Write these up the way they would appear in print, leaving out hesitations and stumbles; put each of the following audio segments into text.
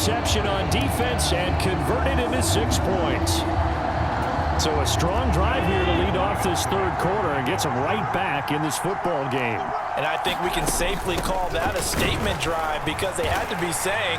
interception on defense and converted into 6 points. So a strong drive here to lead off this third quarter and gets them right back in this football game. And I think we can safely call that a statement drive because they had to be saying,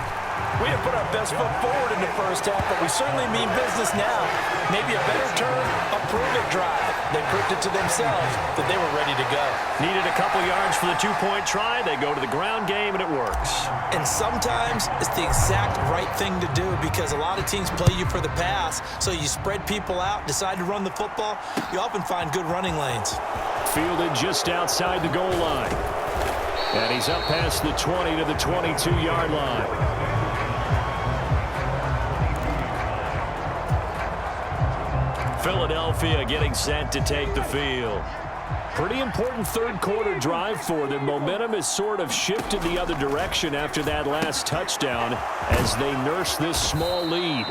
we have put our best foot forward in the first half, but we certainly mean business now. Maybe a better term, a prove-it drive. They proved it to themselves that they were ready to go. Needed a couple yards for the 2-point try. They go to the ground game, and it works. And sometimes it's the exact right thing to do because a lot of teams play you for the pass, so you spread people out, decide to run the football. You often find good running lanes. Fielded just outside the goal line. And he's up past the 20 to the 22-yard line. Philadelphia getting set to take the field. Pretty important third quarter drive for them. Momentum has sort of shifted the other direction after that last touchdown as they nurse this small lead.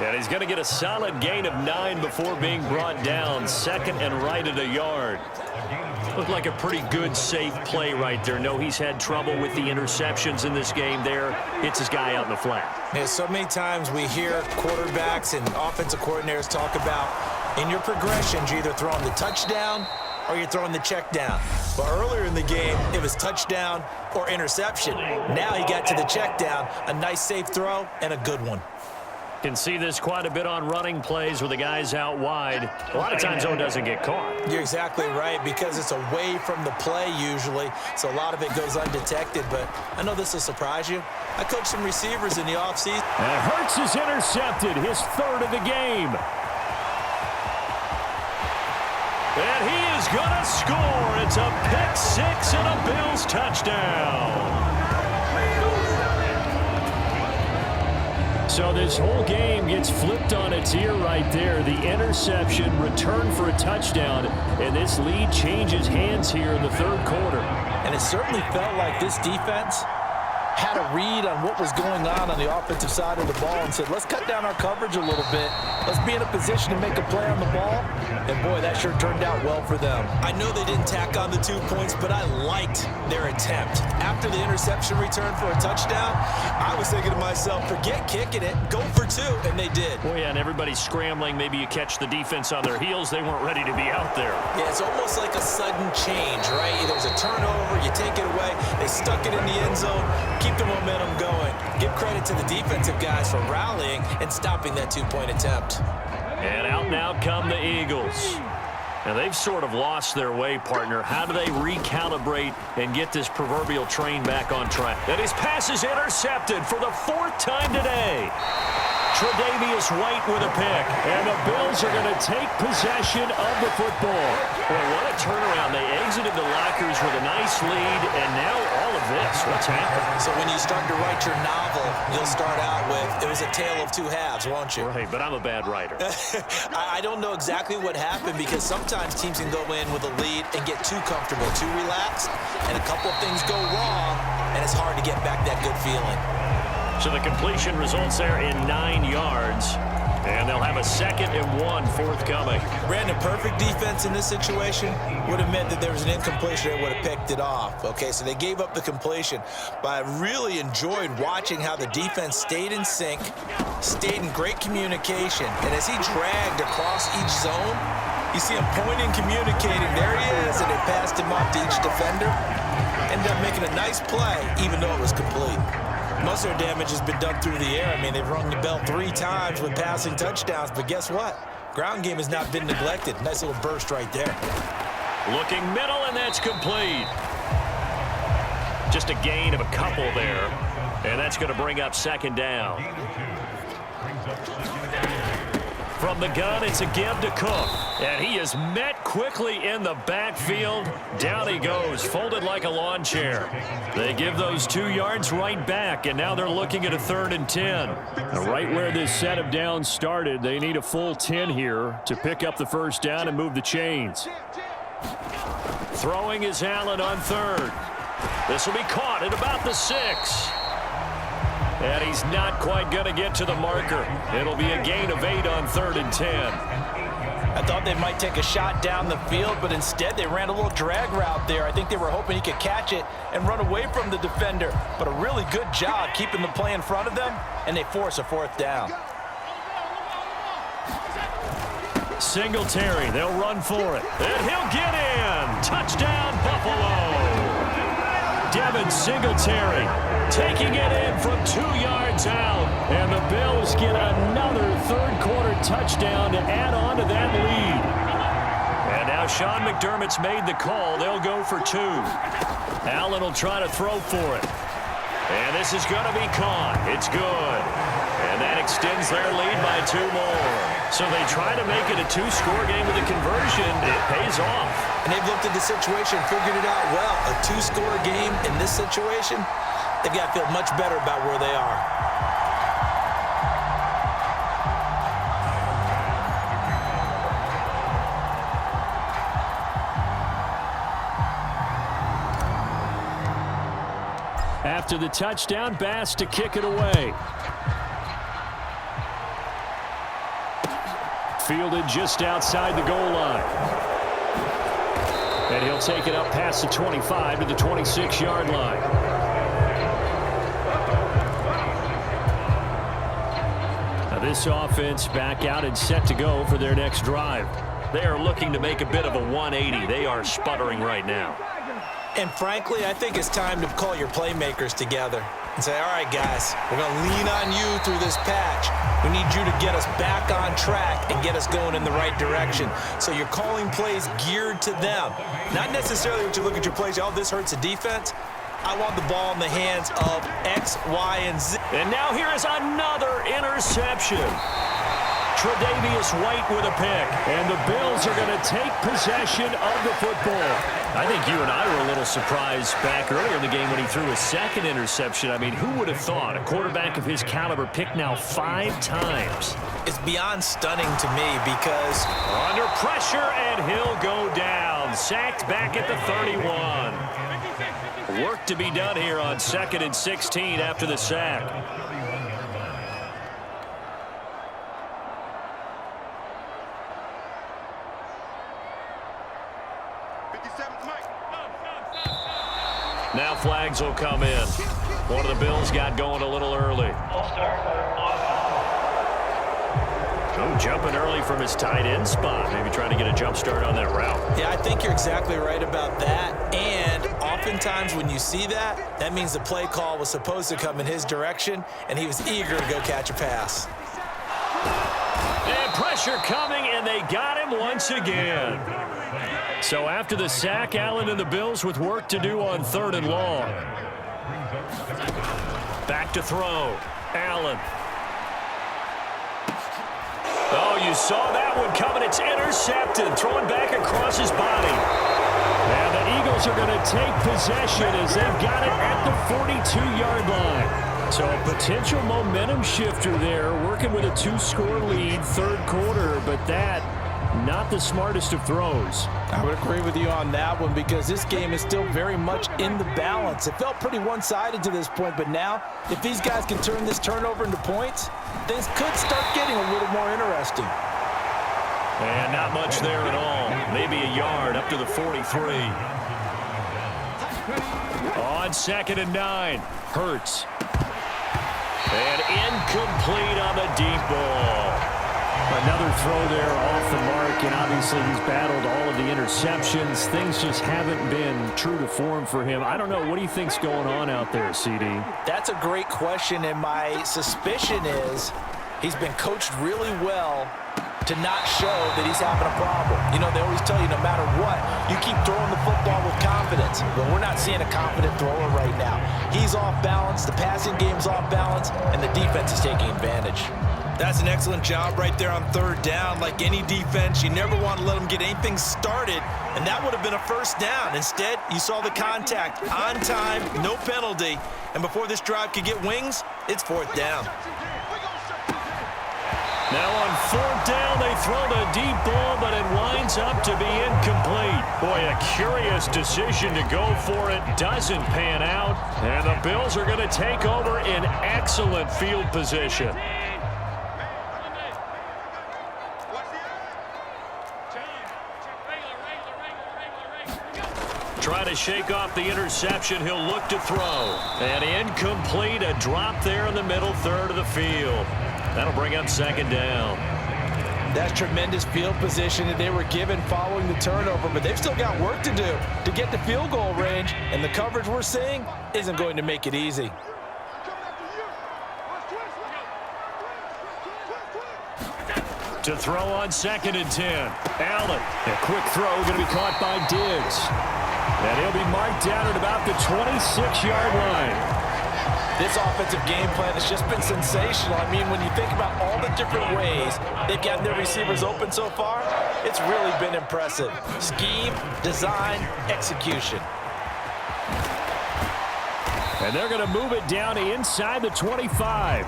And he's going to get a solid gain of 9 before being brought down. Second and right at a yard. Looked like a pretty good, safe play right there. No, he's had trouble with the interceptions in this game there. Hits his guy out in the flat. Yeah, so many times we hear quarterbacks and offensive coordinators talk about in your progressions, you're either throwing the touchdown or you're throwing the check down. But earlier in the game, it was touchdown or interception. Now he got to the check down, a nice safe throw and a good one. Can see this quite a bit on running plays with the guys out wide. A lot of times, though, it doesn't get caught. You're exactly right because it's away from the play usually, so a lot of it goes undetected. But I know this will surprise you. I coached some receivers in the offseason. And Hurts is intercepted, his third of the game. And he is going to score. It's a pick six and a Bills touchdown. So this whole game gets flipped on its ear right there. The interception, return for a touchdown, and this lead changes hands here in the third quarter. And it certainly felt like this defense had a read on what was going on the offensive side of the ball and said, let's cut down our coverage a little bit. Let's be in a position to make a play on the ball. And, boy, that sure turned out well for them. I know they didn't tack on the 2 points, but I liked their attempt. After the interception return for a touchdown, I was thinking to myself, forget kicking it, go for 2, and they did. Well, yeah, and everybody's scrambling. Maybe you catch the defense on their heels. They weren't ready to be out there. Yeah, it's almost like a sudden change, right? There's a turnover, you take it away, they stuck it in the end zone. Keep the momentum going. Give credit to the defensive guys for rallying and stopping that 2-point attempt. And out and out come the Eagles. And they've sort of lost their way, partner. How do they recalibrate and get this proverbial train back on track? And his pass is intercepted for the 4th time today. Tre'Davious White with a pick. And the Bills are going to take possession of the football. Boy, what a turnaround. They exited the lockers with a nice lead, and now all of this. What's happened? So when you start to write your novel, you'll start out with, it was a tale of 2 halves, won't you? Right, but I'm a bad writer. I don't know exactly what happened because sometimes teams can go in with a lead and get too comfortable, too relaxed, and a couple of things go wrong, and it's hard to get back that good feeling. So the completion results there in 9 yards. And they'll have a 2nd and 1 forthcoming. Brandon, perfect defense in this situation would have meant that there was an incompletion that would have picked it off. Okay, so they gave up the completion. But I really enjoyed watching how the defense stayed in sync, stayed in great communication. And as he dragged across each zone, you see him pointing, communicating. There he is, and they passed him off to each defender. Ended up making a nice play, even though it was complete. Most of their damage has been done through the air. I mean, they've rung the bell 3 times with passing touchdowns, but guess what? Ground game has not been neglected. Nice little burst right there. Looking middle, and that's complete. Just a gain of a couple there, and that's going to bring up 2nd down. From the gun, it's a give to Cook. And he is met quickly in the backfield. Down he goes, folded like a lawn chair. They give those 2 yards right back, and now they're looking at a 3rd and 10. Now, right where this set of downs started, they need a full 10 here to pick up the 1st down and move the chains. Throwing is Allen on 3rd. This will be caught at about the 6. And he's not quite going to get to the marker. It'll be a gain of 8 on 3rd and 10. I thought they might take a shot down the field, but instead they ran a little drag route there. I think they were hoping he could catch it and run away from the defender. But a really good job keeping the play in front of them, and they force a fourth down. Singletary, they'll run for it. And he'll get in. Touchdown, Buffalo. Devin Singletary taking it in from 2 yards out. And the Bills get another third-quarter touchdown to add on to that lead. And now Sean McDermott's made the call. They'll go for 2. Allen will try to throw for it. And this is going to be caught. It's good. And that extends their lead by 2 more. So they try to make it a 2-score game with a conversion. It pays off. And they've looked at the situation, figured it out well. A 2-score game in this situation, they've got to feel much better about where they are. After the touchdown, Bass to kick it away. Fielded just outside the goal line. And he'll take it up past the 25 to the 26-yard line. Now this offense back out and set to go for their next drive. They are looking to make a bit of a 180. They are sputtering right now. And frankly, I think it's time to call your playmakers together and say, all right, guys, we're going to lean on you through this patch. We need you to get us back on track and get us going in the right direction. So you're calling plays geared to them. Not necessarily what you look at your plays, oh, this hurts the defense. I want the ball in the hands of X, Y, and Z. And now here is another interception. Tre'Davious White with a pick. And the Bills are going to take possession of the football. I think you and I were a little surprised back earlier in the game when he threw his second interception. I mean, who would have thought a quarterback of his caliber picked now 5 times? It's beyond stunning to me because under pressure, and he'll go down. Sacked back at the 31. Work to be done here on 2nd and 16 after the sack. Now flags will come in. One of the Bills got going a little early. Oh, jumping early from his tight end spot. Maybe trying to get a jump start on that route. Yeah, I think you're exactly right about that. And oftentimes when you see that, that means the play call was supposed to come in his direction, and he was eager to go catch a pass. And pressure coming, and they got him once again. So after the sack, Allen and the Bills with work to do on 3rd and long. Back to throw. Allen. Oh, you saw that one coming. It's intercepted. Throwing back across his body. And the Eagles are going to take possession as they've got it at the 42-yard line. So a potential momentum shifter there, working with a 2-score lead, 3rd quarter, but that not the smartest of throws. I would agree with you on that one because this game is still very much in the balance. It felt pretty one-sided to this point, but now if these guys can turn this turnover into points, things could start getting a little more interesting. And not much there at all. Maybe a yard up to the 43. On 2nd and 9. Hurts. And incomplete on the deep ball. Another throw there off the mark, and obviously he's battled all of the interceptions. Things just haven't been true to form for him. I don't know. What do you think's going on out there, CD? That's a great question, and my suspicion is he's been coached really well to not show that he's having a problem. You know, they always tell you no matter what, you keep throwing the football with confidence. But we're not seeing a confident thrower right now. He's off balance, the passing game's off balance, and the defense is taking advantage. That's an excellent job right there on 3rd down. Like any defense, you never want to let them get anything started, and that would have been a 1st down. Instead, you saw the contact on time, no penalty, and before this drive could get wings, it's 4th down. Now on 4th down, they throw the deep ball, but it winds up to be incomplete. Boy, a curious decision to go for it. Doesn't pan out, and the Bills are going to take over in excellent field position. Trying to shake off the interception. He'll look to throw. And incomplete. A drop there in the middle third of the field. That'll bring up second down. That's tremendous field position that they were given following the turnover, but they've still got work to do to get to field goal range, and the coverage we're seeing isn't going to make it easy. To throw on 2nd and 10. Allen, a quick throw going to be caught by Diggs. And he'll be marked down at about the 26-yard line. This offensive game plan has just been sensational. I mean, when you think about all the different ways they've gotten their receivers open so far, it's really been impressive. Scheme, design, execution. And they're going to move it down to inside the 25.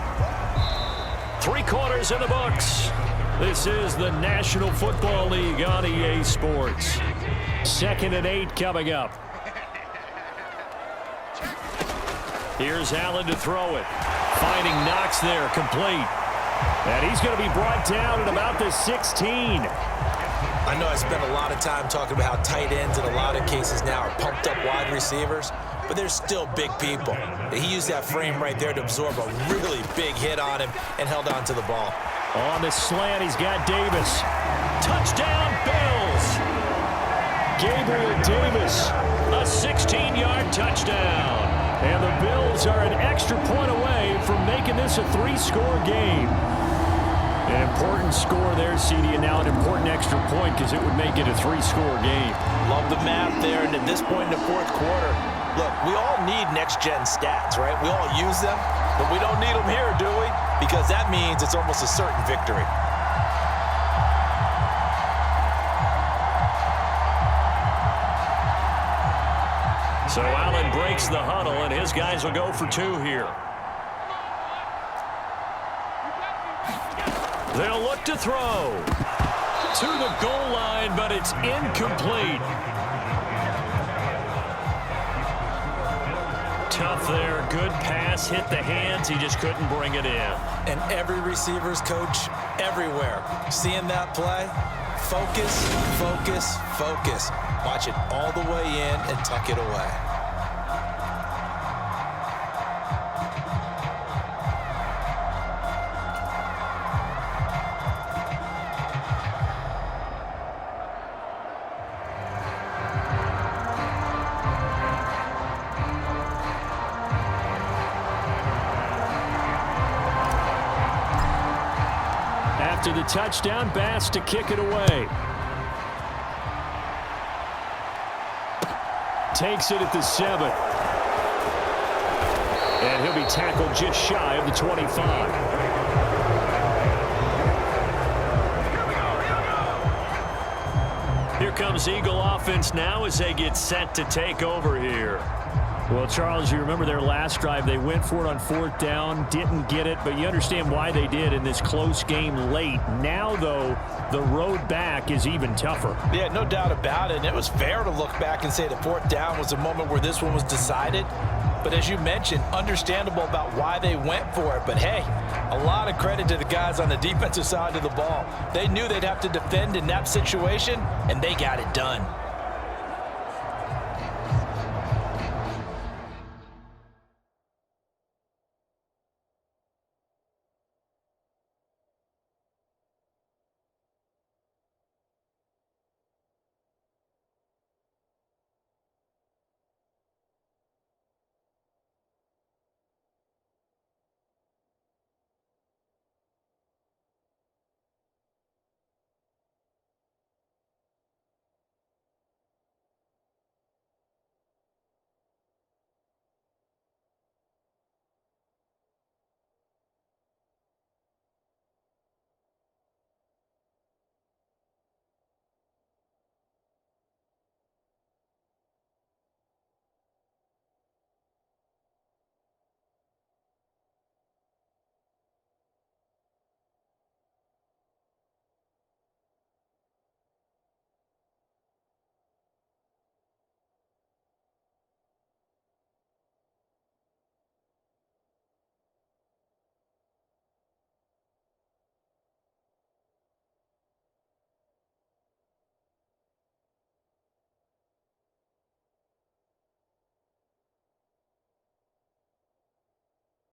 3 quarters in the books. This is the National Football League on EA Sports. 2nd and 8 coming up. Here's Allen to throw it. Finding Knox there, complete. And he's going to be brought down at about the 16. I know I spent a lot of time talking about how tight ends in a lot of cases now are pumped up wide receivers, but they're still big people. He used that frame right there to absorb a really big hit on him and held on to the ball. On the slant, he's got Davis. Touchdown, Bills! Gabriel Davis, a 16-yard touchdown. And the Bills are an extra point away from making this a 3-score game. An important score there, CD, and now an important extra point because it would make it a 3-score game. Love the math there, and at this point in the 4th quarter, look, we all need next-gen stats, right? We all use them, but we don't need them here, do we? Because that means it's almost a certain victory. So Allen breaks the huddle, and his guys will go for 2 here. They'll look to throw. To the goal line, but it's incomplete. Tough there. Good pass. Hit the hands. He just couldn't bring it in. And every receiver's coach everywhere. Seeing that play, focus, focus, focus. Watch it all the way in and tuck it away. After the touchdown, Bass to kick it away. Takes it at the 7. And he'll be tackled just shy of the 25. Here comes Eagle offense now as they get set to take over here. Well, Charles, you remember their last drive. They went for it on 4th down, didn't get it, but you understand why they did in this close game late. Now, though, the road back is even tougher. Yeah, no doubt about it. And it was fair to look back and say the 4th down was a moment where this one was decided. But as you mentioned, understandable about why they went for it. But, hey, a lot of credit to the guys on the defensive side of the ball. They knew they'd have to defend in that situation, and they got it done.